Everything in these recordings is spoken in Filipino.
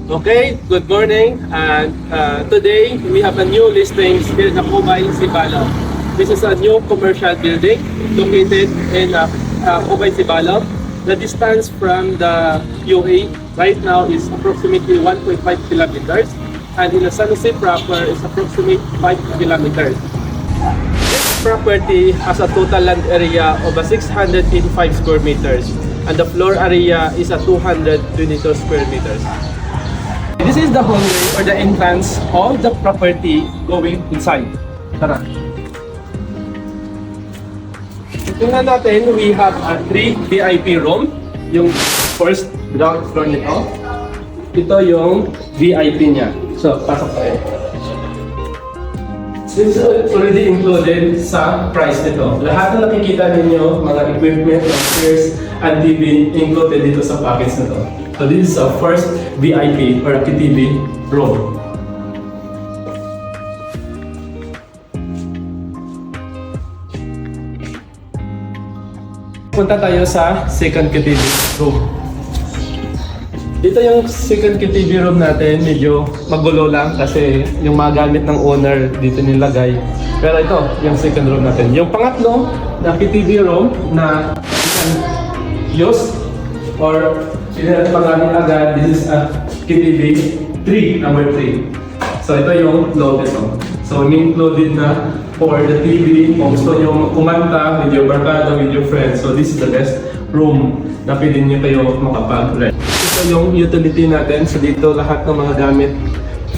Okay, good morning. And today we have a new listing here in Akubay, Sibalom. This is a new commercial building located in Akubay, Sibalom. The distance from the UA right now is approximately 1.5 kilometers, and in the San Jose proper is approximately 5 kilometers. This property has a total land area of 685 square meters, and the floor area is 222 square meters. This is the hallway or the entrance of the property going inside. Tara. Tingnan natin, we have 3 VIP room. Yung first ground floor nito. Ito yung VIP niya. So, pasok tayo. This is already included sa price nito. Lahat na nakikita ninyo, mga equipment, chairs, and TV included dito sa package nito. So this is our first VIP or KTV room. Punta tayo sa second KTV room. Dito yung second KTV room natin, medyo magulo lang kasi yung mga gamit ng owner dito nilagay. Pero ito, yung second room natin. Yung pangatlo na KTV room na you can use or pangalan agad, this is a KTV 3, number 3. So ito yung load nito. So included na for the TV, kung gusto nyo kumanta with your barkada, with your friends. So this is the best room na pwede nyo kayo makapag-rent. Ito yung utility natin. So dito lahat ng mga gamit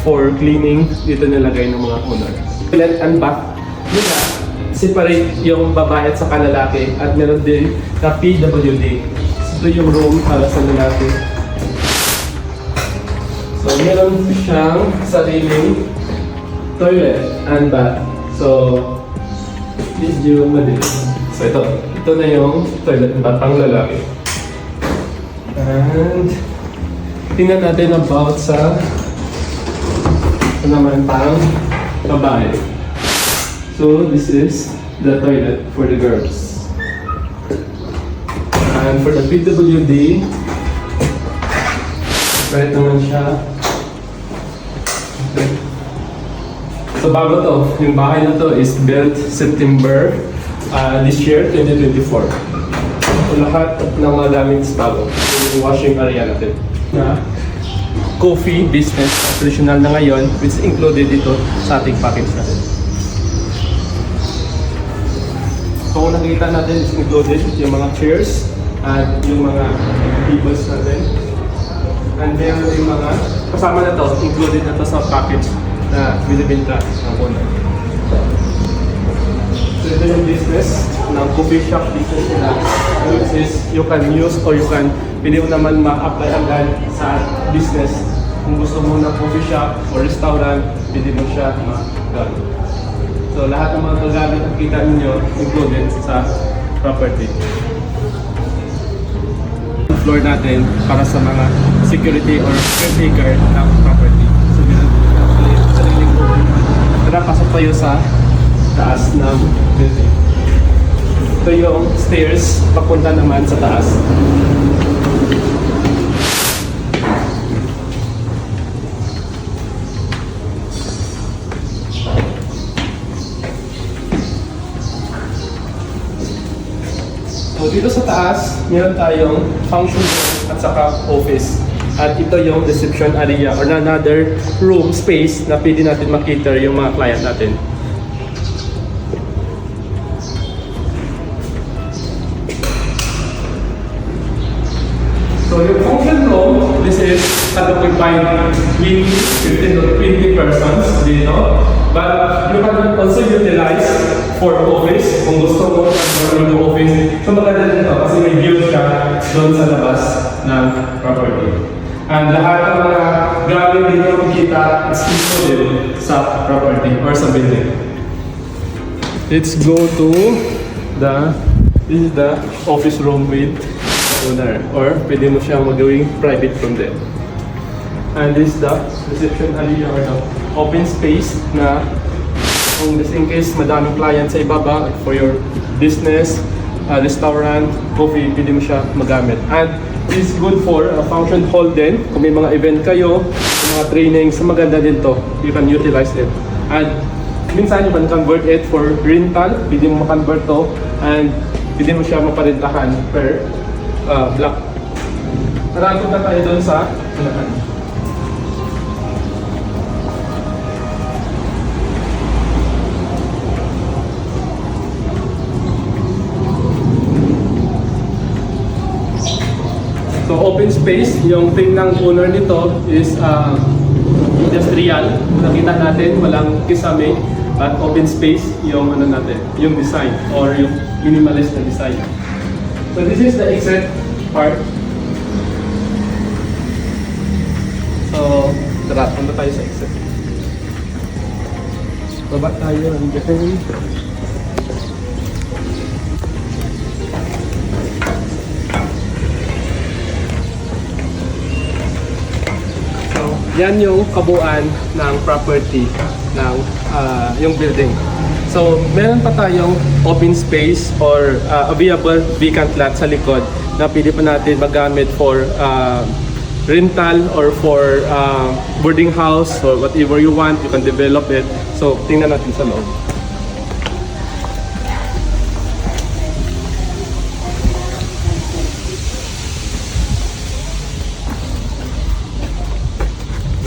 for cleaning, dito nilagay ng mga owner. Toilet and bath. Yun na, separate yung babae at sa lalaki at meron din na PWD. Ito yung room para sa lalaki. So, meron siyang sariling toilet and bath. So, medyo madali. So, ito na yung toilet and bath pang lalaki. And, tingnan natin about sa naman pang babae. So, this is the toilet for the girls. And for the PWD, right naman siya. Okay. So bago to, yung bahay na to is built September this year, 2024. So lahat ng mga gamit is bago. Yung washing area natin. Na coffee business, traditional na ngayon, which is included dito sa ating package natin. So kung nakikita natin is included yung mga chairs, at yung mga tables natin. And then yung mga kasama na to, included na to sa package na binibenta ng owner. So ito yung business ng coffee shop business nila. Which is you can use or you can pwede mo naman ma-apply agad sa business. Kung gusto mo ng coffee shop or restaurant, pwede mo siya ma-gawin. So lahat ng mga gamit na kita ninyo included sa property. Floor natin para sa mga security or caretaker ng property. So, meron actually sariling room. Tara, pasok tayo sa taas ng building. Ito yung stairs papunta naman sa taas. So dito sa taas, meron tayong function room at saka office. At ito yung reception area or another room space na pwede natin makita yung mga client natin. So yung function room, this is occupied with 15 to 20 persons dito. But you can also utilize for office kung gusto mo yung office. So maganda dito kasi may view siya doon sa labas ng property. And lahat ng mga gamit dito makikita is included sa property or sa building. Let's go to this is the office room with owner or pwede mo siyang magawing private from there. And this is the reception area or the open space na kung just in case madaming client sa ibaba for your business, restaurant, coffee, pwede mo siya magamit. And is good for function hall din. Kung may mga event kayo, mga trainings, maganda din to. You can utilize it. And minsan you can convert it for rental. Pwede mo ma-convert to and pwede mo siya maparentahan per block. Narapot na tayo doon sa unahan. So open space, yung thing ng owner nito is industrial. Nakita natin, walang kisame, at open space yung ano natin, yung design or yung minimalist na design. So this is the exit part. So, tara, punta tayo sa exit. Baba tayo ng gating. Yan yung kabuuan ng property ng yung building. So, meron pa tayong open space or available vacant lot sa likod na pwede pa natin magamit for rental or for boarding house or whatever you want, you can develop it. So, tingnan natin sa loob.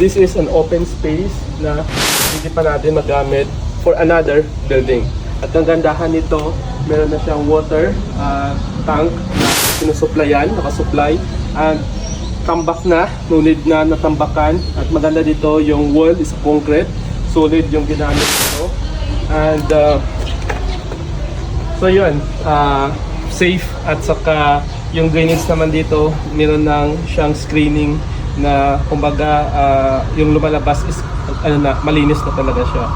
This is an open space na hindi pa natin magamit for another building. At ang gandahan nito, meron na siyang water tank na sinusuplayan, nakasupply. And tambak na, no need na natambakan. At maganda dito, yung wall is concrete. Solid yung ginamit nito. And so yun, safe. At saka yung drainage naman dito, meron ng siyang screening na kumbaga yung lumalabas is malinis na talaga siya.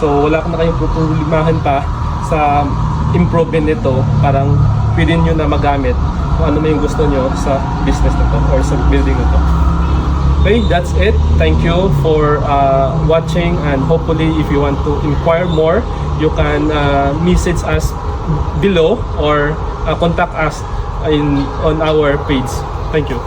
So wala na kayong problemahan pa sa improvement nito. Parang pwede nyo na magamit kung ano na yung gusto nyo sa business na to or sa building na to. Okay, that's it. Thank you for watching, and hopefully if you want to inquire more, you can message us below or contact us on our page. Thank you.